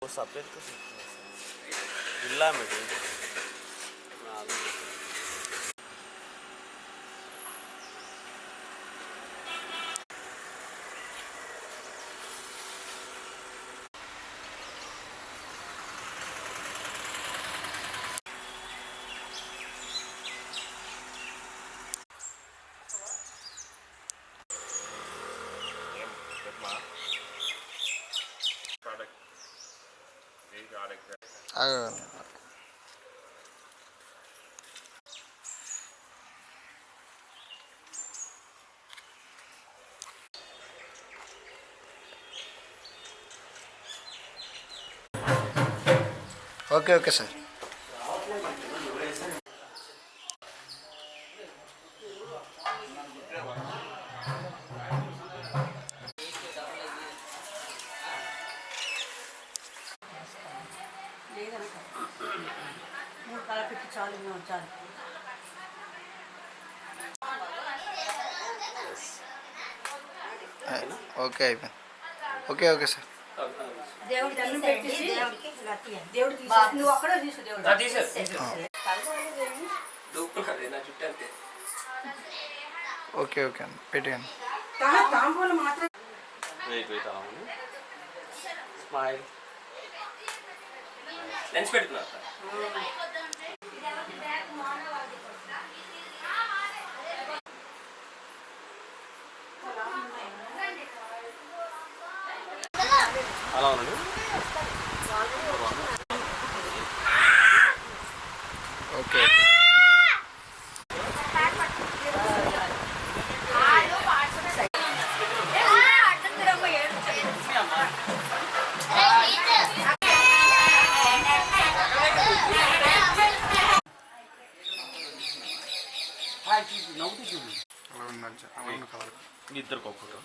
सफेद तो जिला में ఓకే ఓకే సార్. ఓకే అయిపోయింది. Okay okay sir. Okay okay అండి పెట్టండి. స్మైల్ లెన్స్ పెడుతున్నా అలా ఉన్నాడు. ఓకే ఇద్దరు ఫోటో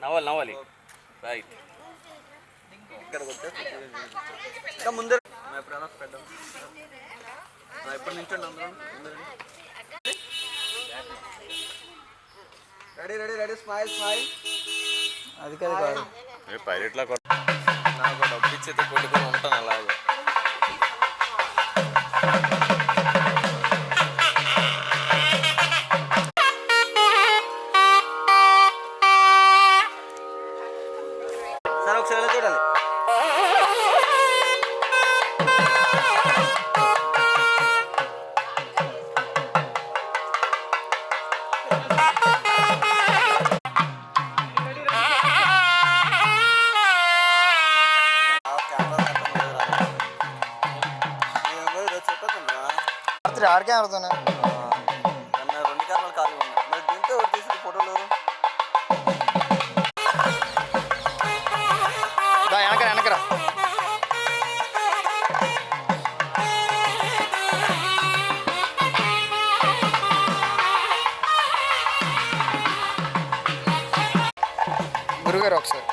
నవ్వాలి నవ్వాలి రైట్ ఇక్కడ ఇంకా ముందర ఎప్పుడైనా పెట్టాం ఎప్పటి నుంచి ready ready ready smile smile అది కాదు పైలట్లా నాకు డబ్బు ఇచ్చేది కొట్టుకొని ఉంటాను అలాగే సార్ ఒకసారి చూడాలి ఆడికే ఆడుతున్నా 2 కెమెరాలు ఖాళీ ఉన్నాయి మరి దీంతో ఎవరు తీసిన ఫోటోలు వెనకరా వెనకరా గురుగారు ఒకసారి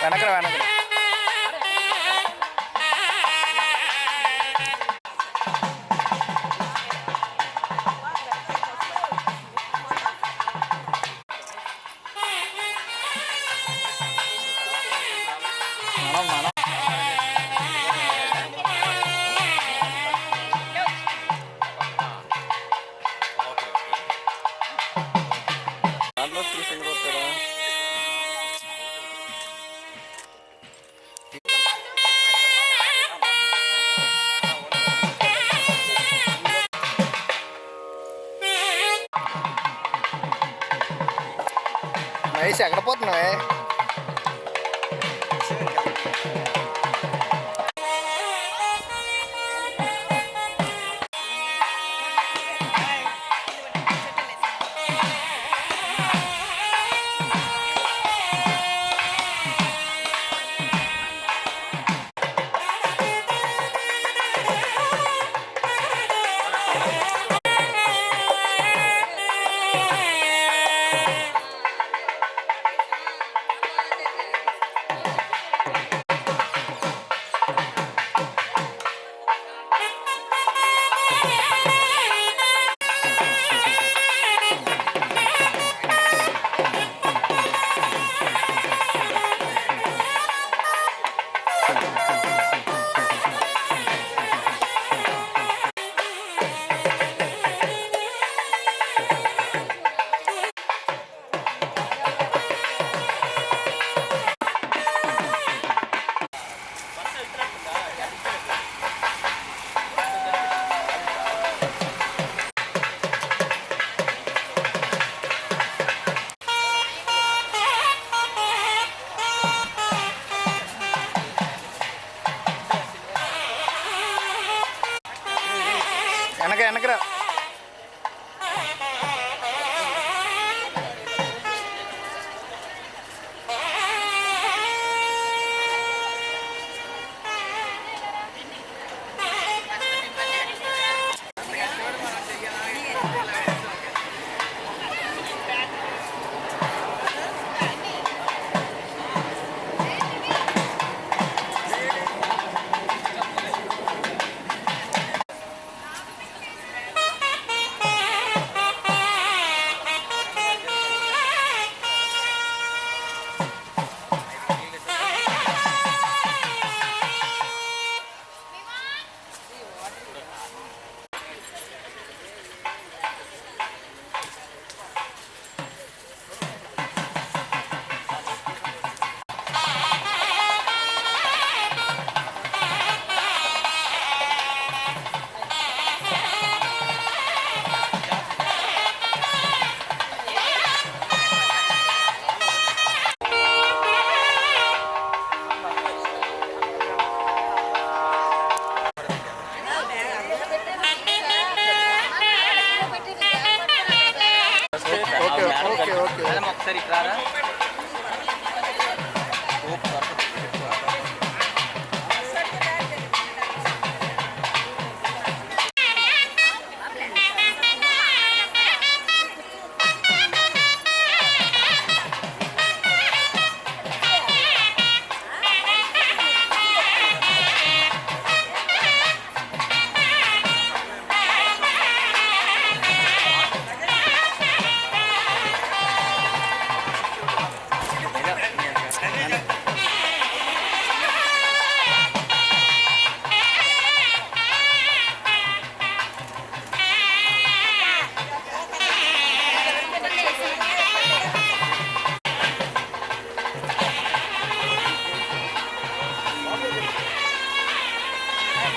వెనకరా వెనకరా దాంట్లో చూసి కొట్టారా మహేష్ ఎక్కడ పోతున్నావే వెనక వెనకరా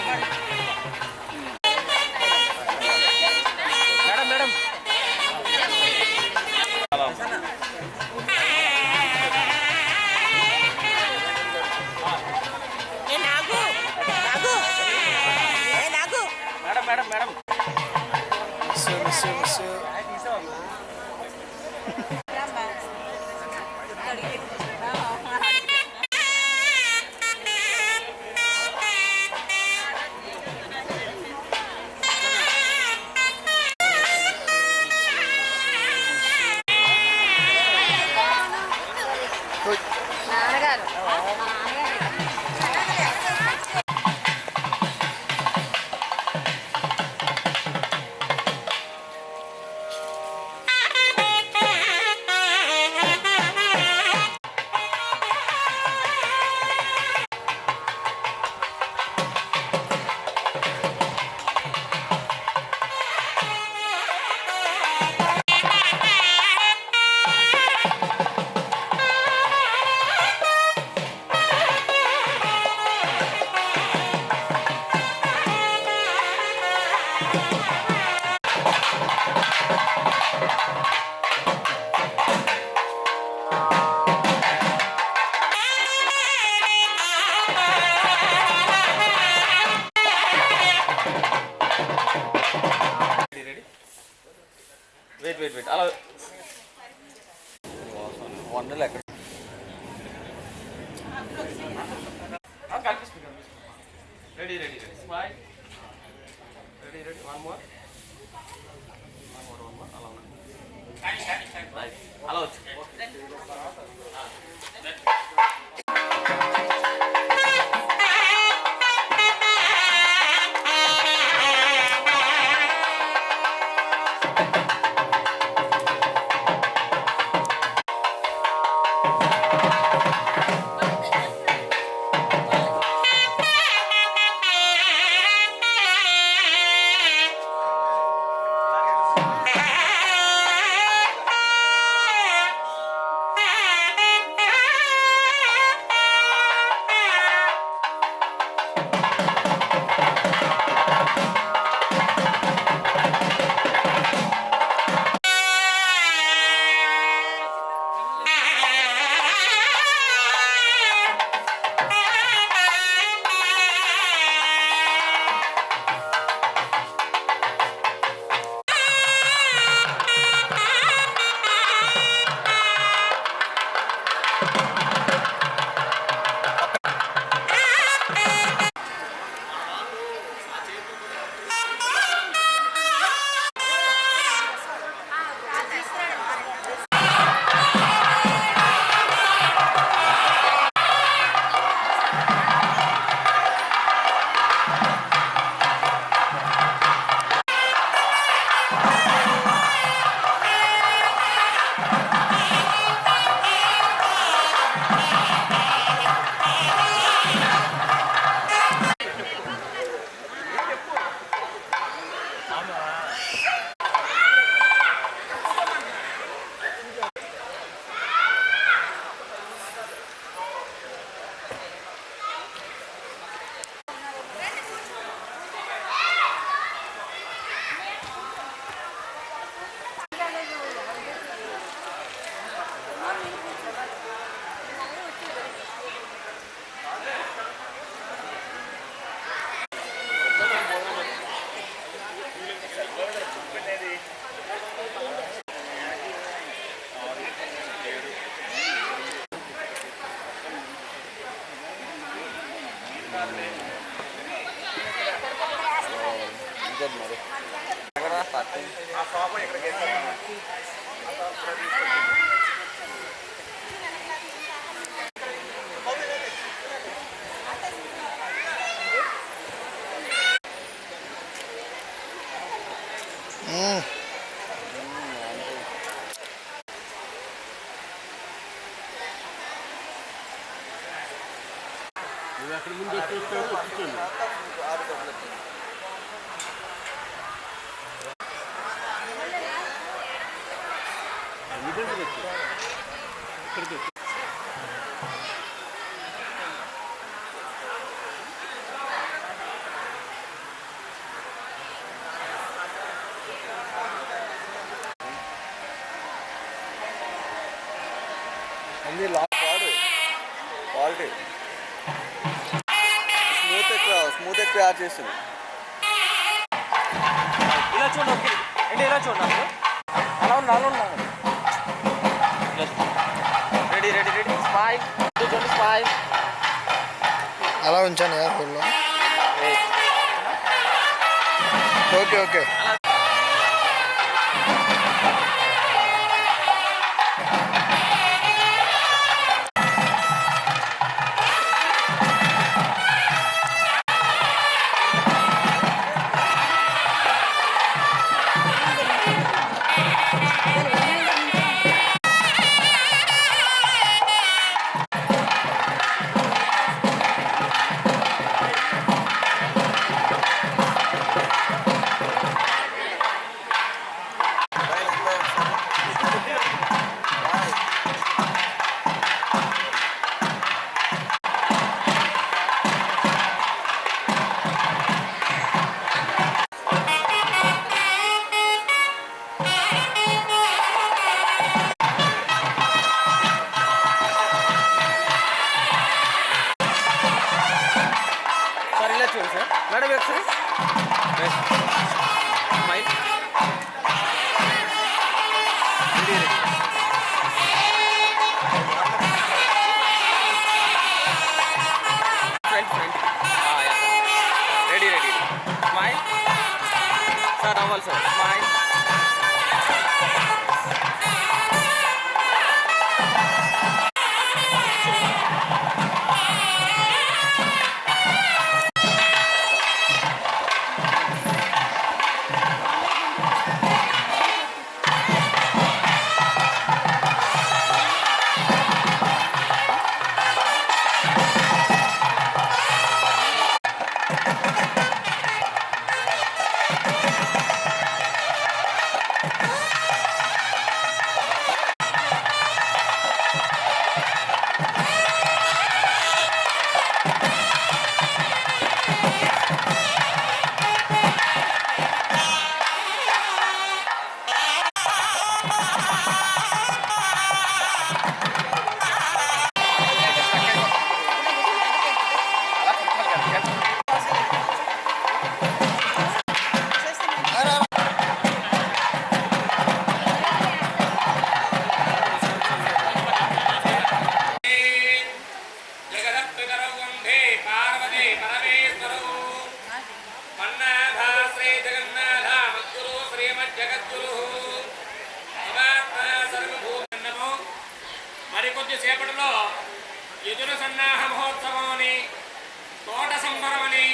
madam madam madam madam madam నాన్నగారు వెయిట్ అలా వండలు ఎక్కడ కనిపిస్తుంది ready ready ready smile ready ready one more అలా ఉన్నాయి అలా వచ్చు మరి ఎక్కడ పట్టు నువ్వు అక్కడ ముందు వచ్చేస్తావు ఉంది వాడు క్వాలిటీ స్మూత్ ఎక్కువ యాడ్ చేస్తుంది. ఇలా చూడండి, ఓకే అంటే ఇలా చూడండి, అలా ఉన్నాను. రెడీ రెడీ రెడీ స్మైల్, చూడండి స్మైల్. అలా ఉంచాను కదా ఫుల్లో. Okay okay. సార్ ఇలా చూడండి సార్, మేడం ఒకసారి smile. Ready ready front ready ready smile. Sir అవ్వాలి సార్, స్మైల్. మరికొద్ది సేపటిలో ఎదురు సన్నాహ మహోత్సవం అని, తోట సంబరం అని,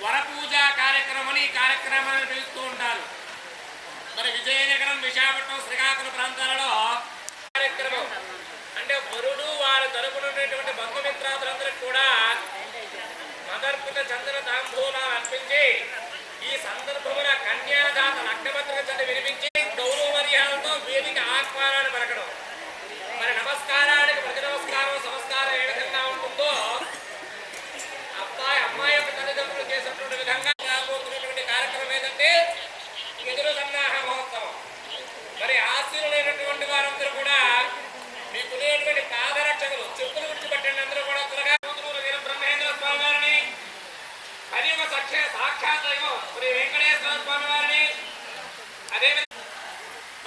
వరపూజ కార్యక్రమం అని ఈ కార్యక్రమాన్ని పిలుస్తూ ఉంటారు. మరి విజయనగరం, విశాఖపట్నం, శ్రీకాకుళం ప్రాంతాలలో కార్యక్రమం అంటే వరుడు వారి తరపున ఉన్నటువంటి బంధుమిత్రాదులందరికీ కూడా మదర్పిత చంద్ర తాంబూలాలు అర్పించి ఈ సందర్భమున కన్యాదాత లగ్నపత్రిక చదివి వినిపించి గౌరవ మర్యాదలతో వేదిక ఆహ్వానాన్ని పలకడం. మరి నమస్కారానికి ప్రతి నమస్కారం సంస్కారం ఏ విధంగా ఉంటుందో అమ్మాయి యొక్క తల్లిదండ్రులు చేసినటువంటి విధంగా రాబోతున్నటువంటి కార్యక్రమం ఏంటంటే ఎదురు సన్నాహ మహోత్సవం. మరి ఆశీనులైనటువంటి వారందరూ కూడా మీకునేటువంటి పాదరక్షకులు చెప్పులు విడిచిపెట్టండి. అందరూ కూడా త్వరగా వీర బ్రహ్మేంద్ర స్వామి వారిని, కలియుగ సాక్షాత్ దైవం శ్రీ వెంకటేశ్వర స్వామి వారిని, అదేవిధంగా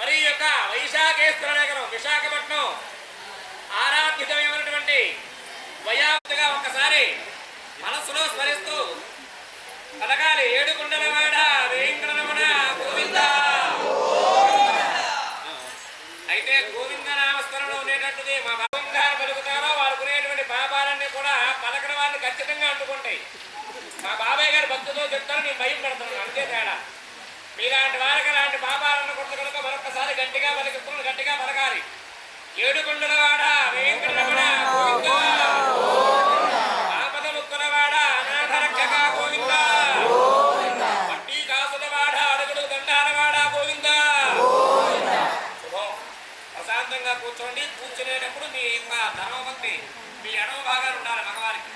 మరి ఈ యొక్క వైశాఖేశ్వర నగరం విశాఖపట్నం ఆరాధ్యమైనటువంటి వయాప్తిగా ఒక్కసారి మనస్సులో స్మరిస్తూ పలకాలి. ఏడుకొండలవాడ వెంకటరమణ గోవింద. అయితే గోవింద నామస్మరణలో ఉండేటట్టుది మా బాబాగారు పలుకుతారో వారు కొనేటువంటి పాపాలన్నీ కూడా పలకడం వారిని ఖచ్చితంగా అందుకుంటాయి. మా బాబాయ్ గారు భక్తితో చెప్తారు, నేను భయం పడుతున్నాను, అంతే తేడా. మీలాంటి వారికి అలాంటి పాపాలను కొట్టు కనుక మరొకసారి గట్టిగా పలికిస్తున్న గట్టిగా పలకాలి. ఏడుకొండలవాడ వెంకటరమణ గోవింద, ఆపద ముక్కులవాడ అనాథరక్షక గోవింద, పట్టి కాసులవాడ అడుగుడు దండాలవాడ గోవింద. ప్రశాంతంగా కూర్చోండి. కూర్చునేటప్పుడు మీ యొక్క ధర్మభక్తి మీ ఎడమ భాగాలు ఉండాలి మగవారికి.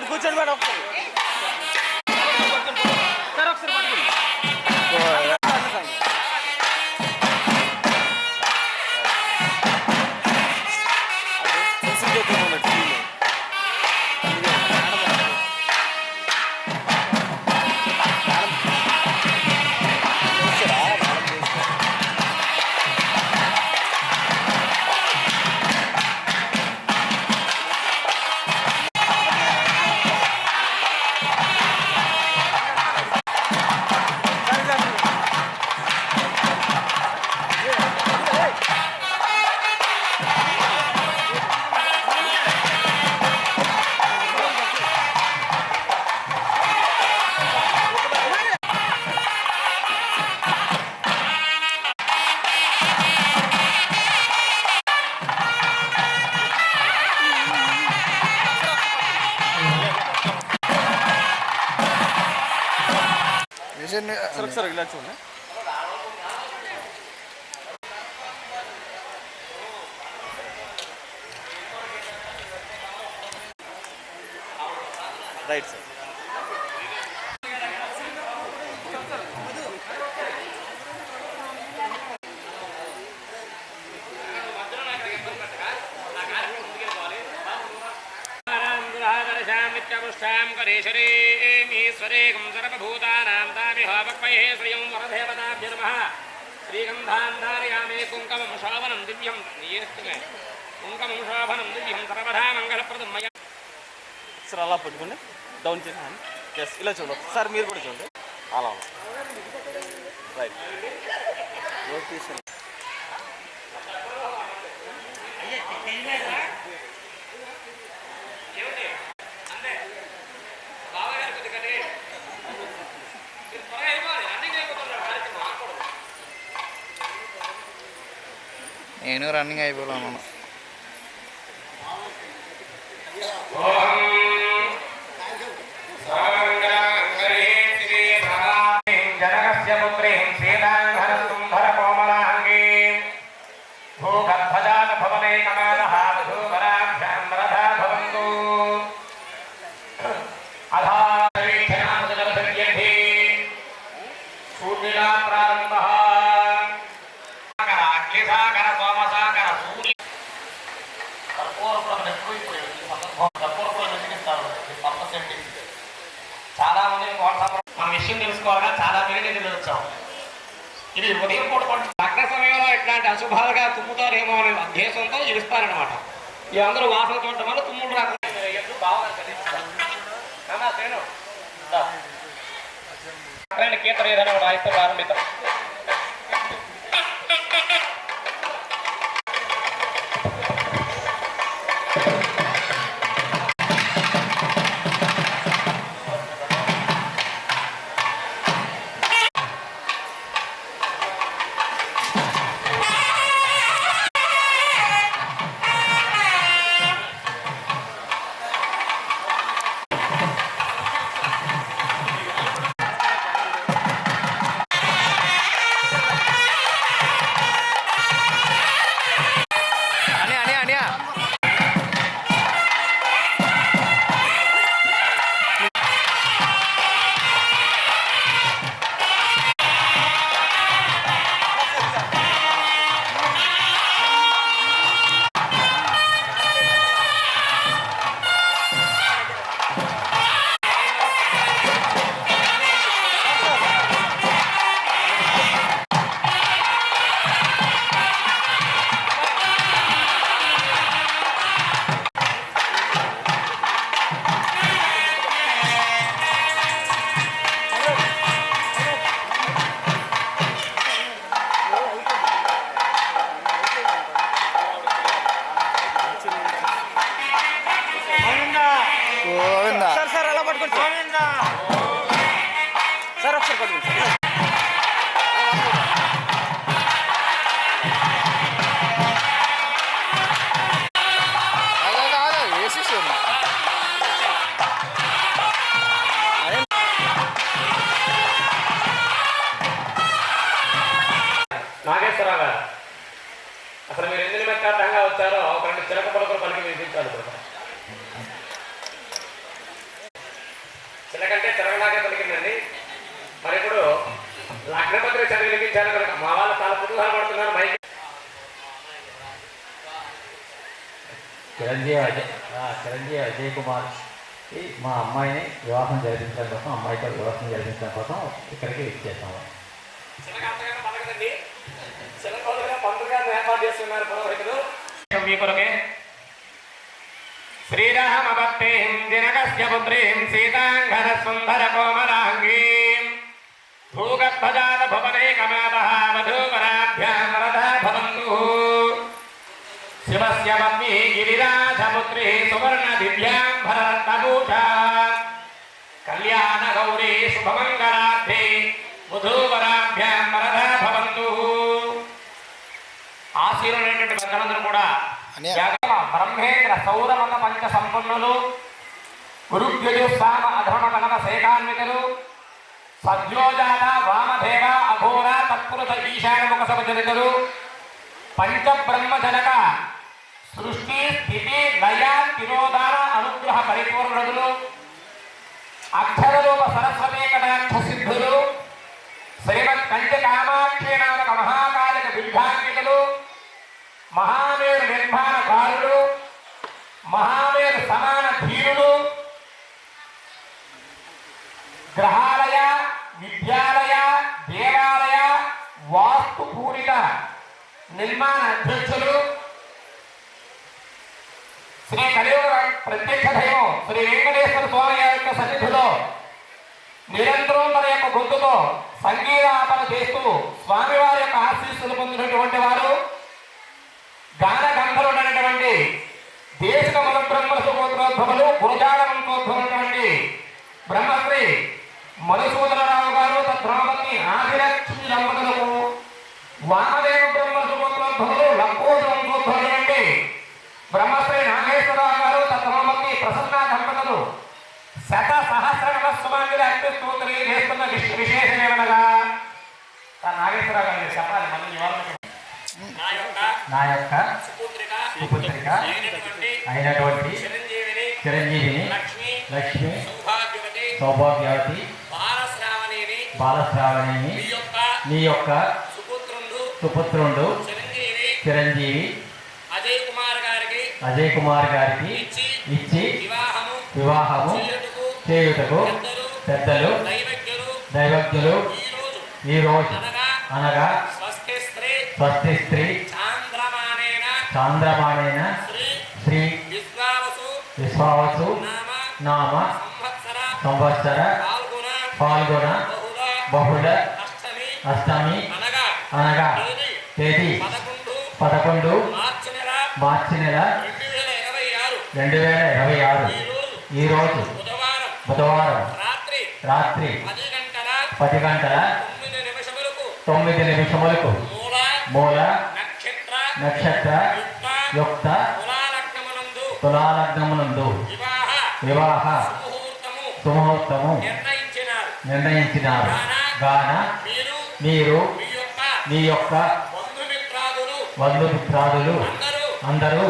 కూర్చొని మేడం ఒకసారి సార్ ఒకసారి పట్టుకోండి సార్ ఒకసారి ఇలా చూడండి రైట్ సార్ శ్రీగంధాంధారయామే కుంకమం శోభనం దివ్యం కుంకమం శోభనం దివ్యం సర్వదా మంగళప్రదం మయ. సార్ అలా పట్టుకోండి డౌన్ చేసి ఎస్ ఇలా చూడండి సార్ మీరు కూడా చూడండి అలా రైట్ లొకేషన్ నేను రన్నింగ్ అయిపోయాను. జనకస్య పుత్రీం సీతాంగరస్తుం ధరకోమలాంగీ భూగర్భజాత భవనైకమానః వధూవరాభ్యాం వరదా భవంతు అధారీక్షణామృతజలసంయద్ధి సూర్యులా ప్రారంభః అగ్నిసాగర సోమసాగర సూర్య కర్పూరపురం ఎక్కువైపోయాడు ఈ సందర్భం. కర్పూరపురం వెతికిస్తారు పర్పస్ ఏంటి? చాలా మంది మన విషయం తెలుసుకోవాలని చాలా పేరు వచ్చాం. ఇది ఉదయం పూట లగ్న సమయంలో ఇట్లాంటి అశుభాలుగా తుమ్ముతారేమో అనే ఉద్దేశంతో ఇస్తారనమాట. ఈ అందరూ వాసన చూడటం వల్ల తుమ్ములు రాకుండా కీర్తన ఏదైనా రాయిస్తే ప్రారంభిద్దాం. నాగేశ్వరరావు గారు అసలు మీరు ఎందుకు నిమిత్తార్థంగా వచ్చారో ఒక రెండు చిలక పలుకులు పలికి వినిపించాలి. చిలకంటే తిరగలాగే పలికిందండి. మరి ఇప్పుడు లగ్నపత్రిక చదివి వినిపించాను కనుక మా వాళ్ళు చాలా కుతూహల పడుతున్నారు. మైక్ చిరంజీవి అజయ్ కుమార్ మా అమ్మాయిని వివాహం జరిపించడం కోసం, అమ్మాయితో వివాహం జరిపించడం కోసం ఇక్కడికి ఇచ్చేసాము. చిలక అంతగా పలకదండి, చిలకగా పండుగ ఏర్పాటు చేస్తున్నారు పురోహితులు. మీ కొరకే శ్రీరామభక్తిం జనకస్య పుత్రీం సీతాంగర సుందర కోమలాంగీం భూగర్భజాత భువనైకమాపః వధూవరాభ్యాం వరదా భవంతు. శివస్య పత్ని గిరిరాజపుత్రి సువర్ణ దివ్యాంబరరత్నభూషా కళ్యాణ గౌరీ శుభమంగళార్థే వధూవరాభ్యాం వరదా భవంతు. ఆశీర్వైనటువంటి భక్తులందరూ కూడా బ్రహ్మేంద్ర సౌరమత పంచ సంపన్నులు, గురుభ్యుజుస్సామ అధర్మ గణన శేఖాన్వితులు, సద్యోజాత వామదేవ అఘోర తత్పురుష ఈశానముఖ సభజనితులు, పంచబ్రహ్మజనక సృష్టి స్థితి లయ తిరోధాన అనుగ్రహ పరిపూర్ణులు, అక్షరరూప సరస్వతీ కటాక్ష సిద్ధులు, శ్రీమత్ కంచ కామాక్షి నామక మహాకాలిక విద్యాన్వితులు, మహామేరు నిర్మాణకారులు, మహామేరు సమాన ధీరులు, గ్రహాలయ విద్యాలయ దేవాలయ వాస్తు పూరిత నిర్మాణ అధ్యక్షులు, శ్రీ కలియుగ ప్రత్యక్ష దైవం శ్రీ వెంకటేశ్వర స్వామి యొక్క సన్నిధిలో నిరంతరం తన యొక్క గొంతుతో సంగీతాపన చేస్తూ స్వామివారి యొక్క ఆశీస్సులు పొందినటువంటి వారు గాన గంధర్వుడైనటువంటి దేశిక ముల బ్రహ్మ సుగోత్రోద్భవులు గురజాడ వంశోద్భవులైనటువంటి బ్రహ్మశ్రీ మధుసూదనరావు గారు తద్బ్రహ్మపత్ని ఆదిలక్ష్మి దంపతులకు, వామదేవ బ్రహ్మ సుగోత్రోద్భవులు లక్కోజ వంశోద్భవులైనటువంటి బ్రహ్మశ్రీ నాగేశ్వరరావు గారు తద్బ్రహ్మపత్ని ప్రసన్న దంపతులు శత సహస్ర నమస్సుమాంగిరి అర్పిస్తూ తెలియజేస్తున్న విశేషమేమనగా నాగేశ్వరరావు గారు చెప్పాలి. మళ్ళీ నా యొక్క సుపుత్రిక అయినటువంటి చిరంజీవిని లక్ష్మి సౌభాగ్యవతి బాలశ్రావణిని నీ యొక్క సుపుత్రుండు చిరంజీవి అజయ్ కుమార్ గారికి ఇచ్చి వివాహము చేయుటకు పెద్దలు దైవజ్ఞులు ఈరోజు అనగా స్వస్తి స్త్రీ చాంద్రమాణేన శ్రీ విశ్వావసు నామ సంవత్సర పాల్గొన బహుళ అష్టమి అనగా తేదీ 11 మార్చి నెల 2026 ఈరోజు బుధవారం రాత్రి 10 గంటల 9 నిమిషములకు మూల నక్షత్ర యుక్త తులాలగ్నమునందు వివాహ సుముహూర్తము నిర్ణయించినారు. గాన మీరు మీ యొక్క బంధుమిత్రాదులు అందరూ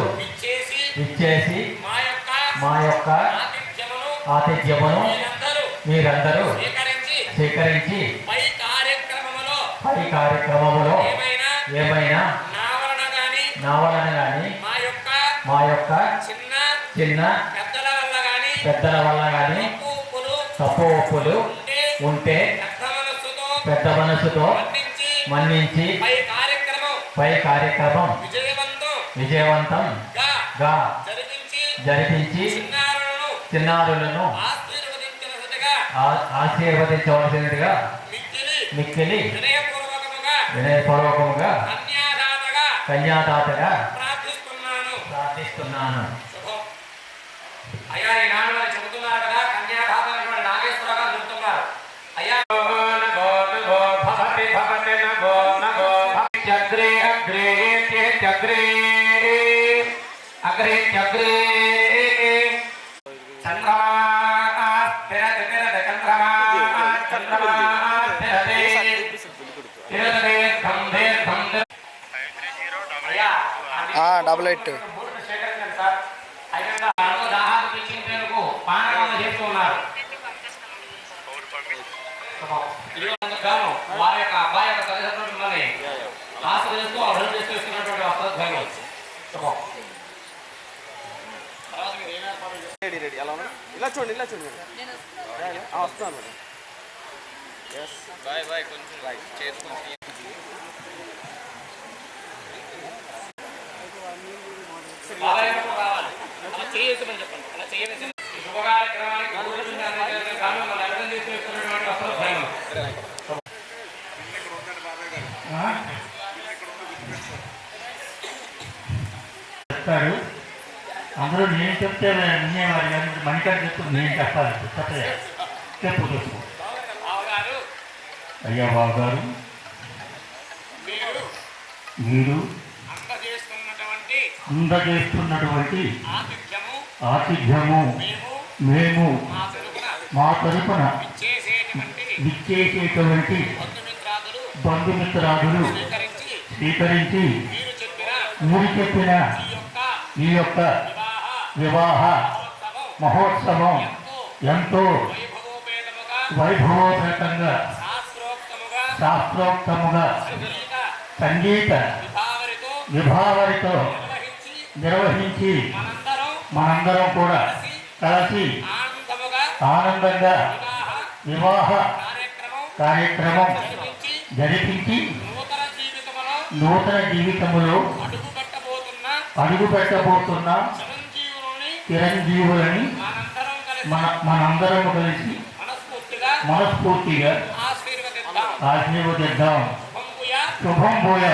ఇచ్చేసి మా యొక్క ఆతిథ్యమును మీరందరూ స్వీకరించి పై కార్యక్రమములో ఏమైనా నా వలన గాని మా యొక్క చిన్న పెద్దల వల్ల గాని తప్పు ఒప్పులు ఉంటే పెద్ద మనసుతో మన్నించి పై కార్యక్రమం విజయవంతంగా జరిపించి చిన్నారులను ఆశీర్వదించవలసినదిగా మిక్కిలి వినయపూర్వకముగా కన్యాదాతగా ప్రార్థిస్తున్నాను. అయ్యా ఈనాడు వారు చెబుతున్నారు కదా, కన్యాదాత నాగేశ్వర గారు చెబుతున్నారు. అయ్యా డబుల్ 8 దాహాలు తీర్చేందుకు పానకాలు చేస్తూ ఉన్నారు. గాను వారి యొక్క అబ్బాయి యొక్క తల్లిదండ్రులని ఆశ్రయిస్తూ అభివృద్ధి చేస్తున్నటువంటి వస్త్రధ్వని రెడీ రెడీ అలా ఇలా చూడండి ఇలా చూడండి వస్తున్నాను మేడం ఎస్ బాయ్ బాయ్ కొంచెం రైట్ చేసుకుంటాం చేయమని చెప్పండి అలా చేయవేసి శుభ కార్యక్రమానికి చెప్తాడు అందరూ నేను చెప్తే వినేవారు కానీ మణికంఠ చెప్తుంది నేను చెప్పాలి చెప్పయ్యా చెప్పు చెప్పు అయ్యా బాబు గారు మీరు అందజేస్తున్నటువంటి ఆతిథ్యము మేము మా తరపున విచ్చేసేటువంటి బంధుమిత్రాదులు స్వీకరించి మీరు చెప్పిన ఈ యొక్క వివాహ మహోత్సవం ఎంతో వైభవోపేతంగా శాస్త్రోక్తముగా సంగీత విభావరితో నిర్వహించి మనందరం కూడా కలిసి ఆనందంగా వివాహ కార్యక్రమం జరిపించి నూతన జీవితములో అడుగు పెట్టబోతున్న చిరంజీవులని మనందరం కలిసి మనస్ఫూర్తిగా ఆశీర్వదిద్దాం. శుభం భూయ.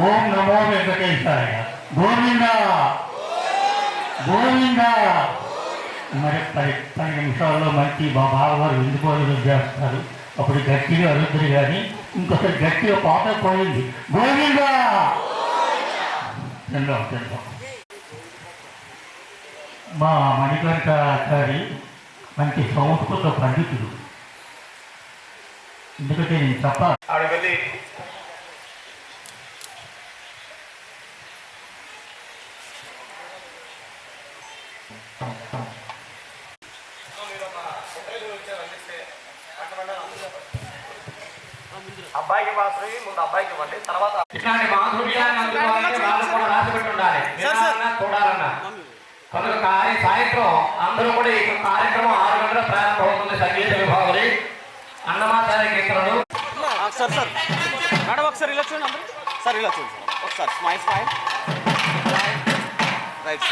ఓం నమో వెంకటేశాయ. గోవింద గోవింద. మరి 10 నిమిషాల్లో మంచి బాబాగారు విందుకోలు చేస్తారు. అప్పుడు గట్టిగా అరుద్దురు కానీ ఇంకొకటి గట్టిగా పాట పోయింది. గోవింద. తిందాం తిందాం. మా మణికంఠ గారి మంచి సంస్కృత పండితుడు. ఎందుకంటే నేను చెప్పాలి. అబ్బాయికి మాత్రమే ముందు అబ్బాయికి ఇవ్వండి. తర్వాత ఇట్లాంటి మాధుర్యాన్ని అందుకోవాలంటే వాళ్ళు కూడా రాసిపెట్టి ఉండాలి. చూడాలన్నా కనుక సాయంత్రం అందరూ కూడా ఈ కార్యక్రమం 6 గంటల ప్రారంభమవుతుంది. సంగీత విభాగం అన్నమాచార్య కీర్తనలు. సార్ సార్ మేడం ఒకసారి ఇలా చూడండి అందరూ. సార్ ఇలా చూడండి ఒకసారి స్మైల్ స్మైల్ రైట్.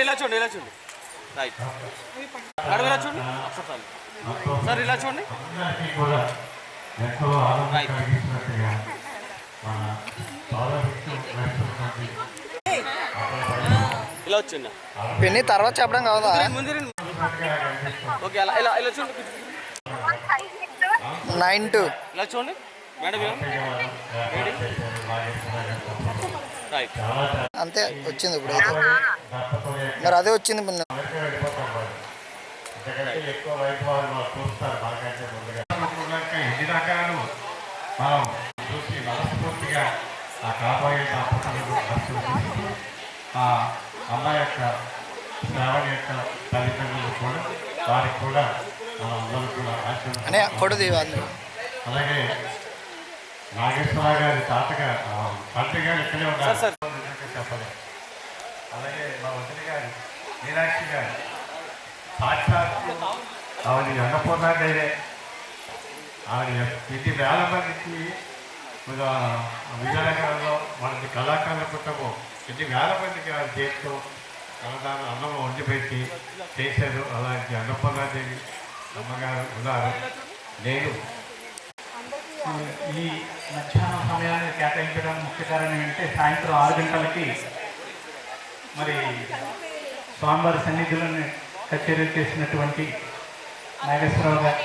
ఇలా చూడండి ఇలా చూడండి రైట్. మేడం ఇలా చూడండి ఒకసారి సార్ ఇలా చూడండి. ఎంతో ఆనందం కలిగించినట్టుగా మన సౌరభక్తి వేస్తున్నటువంటి ఇలా వచ్చిందా పిన్ని తర్వాత చెప్పడం కాదా ఓకే అలా ఇలా ఇలా చూడండి 9 ఇలా చూడండి మేడం రైట్ అంతే వచ్చింది ఇప్పుడు అయితే మరి అదే వచ్చింది పిన్ని ఎక్కువ రైతు వాళ్ళు చూస్తారు మనకంటే ముందుగా ఎన్ని రకాలు మనం చూసి మనస్ఫూర్తిగా ఆ కాబోయే దంపతులకు ఆ అమ్మాయి యొక్క శ్రావణ యొక్క తల్లిదండ్రులు కూడా వారికి కూడా మన అందరూ కూడా అనే ఫోటో తీయాలి అలాగే నాగేశ్వరరావు గారి తాతగా తండ్రి గారు ఇక్కడే ఉన్నారు చెప్పలేదు అలాగే మా వదిలి గారు మీనాక్షి గారు సాక్షాత్ ఆవిడ అన్నపూర్ణ గారే ఆవిడ ఇది వేల మందికి విజయనగరంలో మనకి కళాకారుల పుట్టము ఇది వేల మందికి ఆవిడ చేస్తూ అన్నదానం అన్నం వండిపెట్టి చేశారు. అలాంటి అన్నపూర్ణాదేవి అమ్మగారు ఉన్నారు. నేను ఈ మధ్యాహ్నం సమయాన్ని కేటాయించడానికి ముఖ్య కారణం ఏంటంటే సాయంత్రం 6 గంటలకి మరి స్వామివారి సన్నిధులను కచేరీ చేసినటువంటి నాగేశ్వరరావు గారి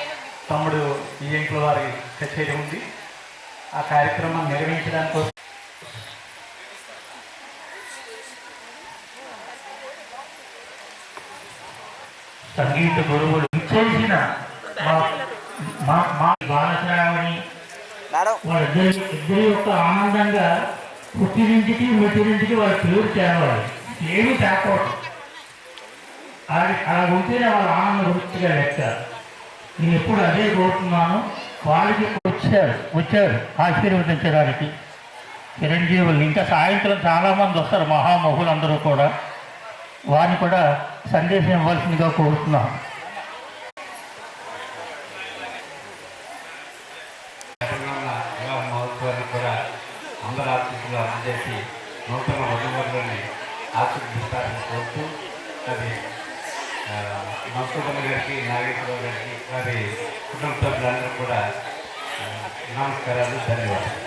తమ్ముడు ఈయంకుల వారి కచేరీ ఉంది. ఆ కార్యక్రమం నిర్వహించడానికి కోసం సంగీత గురువులు ఇచ్చేసిన మా బాలశ్రావణి వాళ్ళిద్దరి యొక్క ఆనందంగా పుట్టినింటికి మెట్టినింటికి వాళ్ళ పేరు చేరవాలి, ఏమీ తేకూడదు. అలా ఉంటేనే వాళ్ళ ఆనందం వృత్తిగా లెక్క. నేను ఎప్పుడు అదే కోరుతున్నాను. వాళ్ళకి వచ్చారు ఆశీర్వదించడానికి చిరంజీవులు. ఇంకా సాయంత్రం చాలామంది వస్తారు, మహామహులందరూ కూడా. వారిని కూడా సందేశం ఇవ్వాల్సిందిగా కోరుతున్నాను. మహోత్సవాన్ని కూడా అందరూ ఆశీస్సులు అందజేసి నూతన వధువులని ఆశీర్వదిస్తారని కోరుతూ అది మధుసూదన్ గారికి, నాగేశ్వరరావు గారికి, వారి కుటుంబ సభ్యులందరూ కూడా నమస్కారాలు, ధన్యవాదాలు.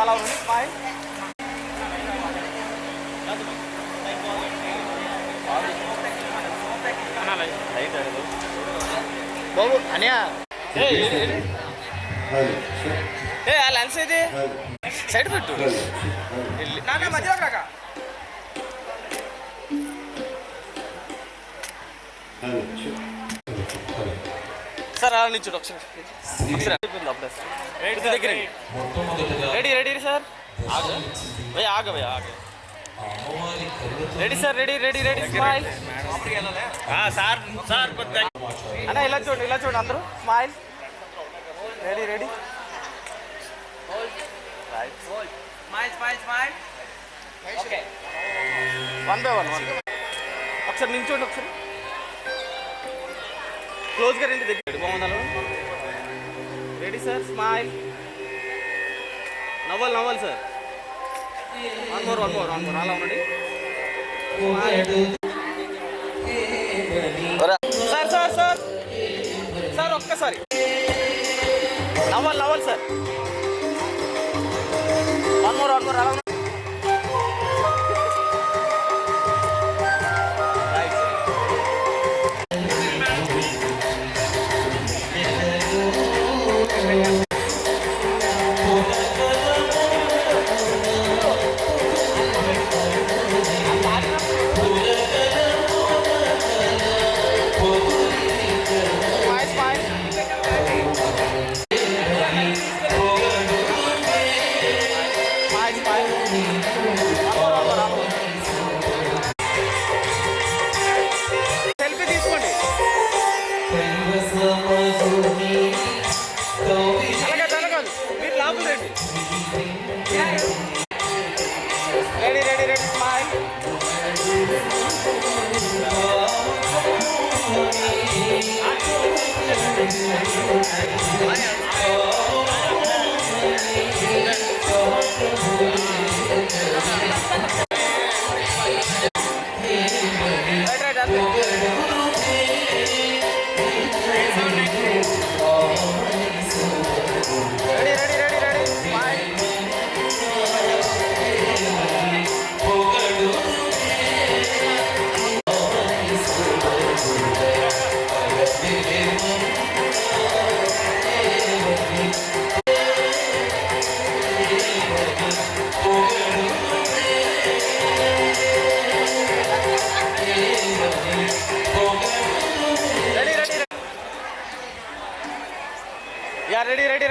అలా ఉంది స్మైల్. బాబు అనియా ఏ లెన్స్ ఇది సైడ్ పెట్టు మధ్యలో కాక సార్ అలా నిల్చుడు ఒకసారి దగ్గర రెడీ రెడీ సార్ భయ ఆగ భయ ఆగ ready sir ready ready ready smile sir sir అన్న ఇలా చూడండి అందరూ smile ready ready one by one ఒకసారి నిల్చోండి ఒకసారి క్లోజ్గా రండి దగ్గర బాగుందా రెడీ సార్ స్మైల్ నవ్వాలి సార్ వన్ మోర్ అలా ఉండండి సార్ ఒక్కసారి నవ్వాలి సార్ వన్ మోర్ అలా ఉండండి సెల్ఫీ తీసుకోండి జరగాలి మీరు లాభం రండి ready ready ready smile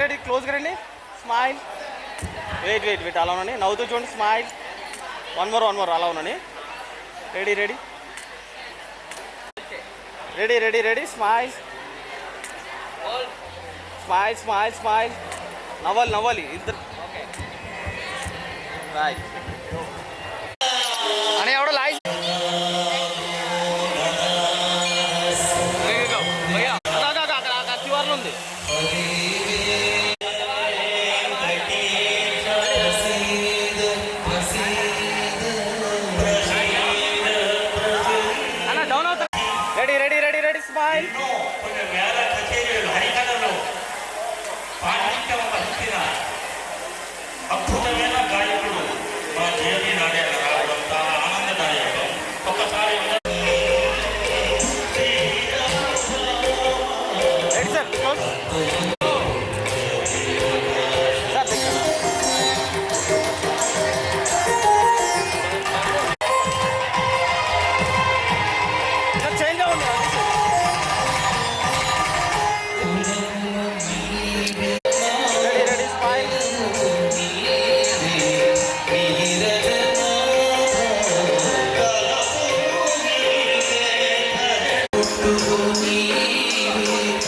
ready క్లోజ్గా రండి స్మైల్ వెయిట్ అలా ఉండండి నవ్వుతూ చూడండి స్మైల్ వన్ మోర్ అలా ఉండండి రెడీ స్మైల్ నవ్వాలి ఇద్దరు రైట్ అని ఎవడో లాయి చివర్లో ఉంది అన్న డౌన్ అవుతా రెడీ స్మైల్ అద్భుతమైన గాయకుడు మా జేబీ నాగేశ్వర రావడం చాలా ఆనందదాయకం. ఒకసారి చేంజ్ అవ్వండి రెడీ స్మైల్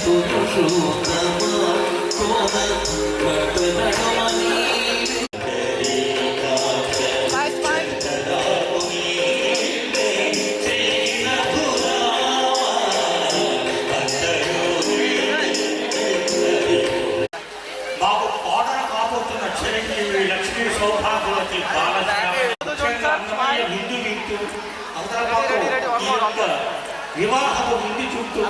పురుషోత్తమ మాకు పాటన కాబోతున్న చిరంజీవి లక్ష్మీ సౌభాగ్యవతి బాలయ్య విందు వింటూ అవతల మాకు ఈ యొక్క వివాహపు విందు చుట్టూ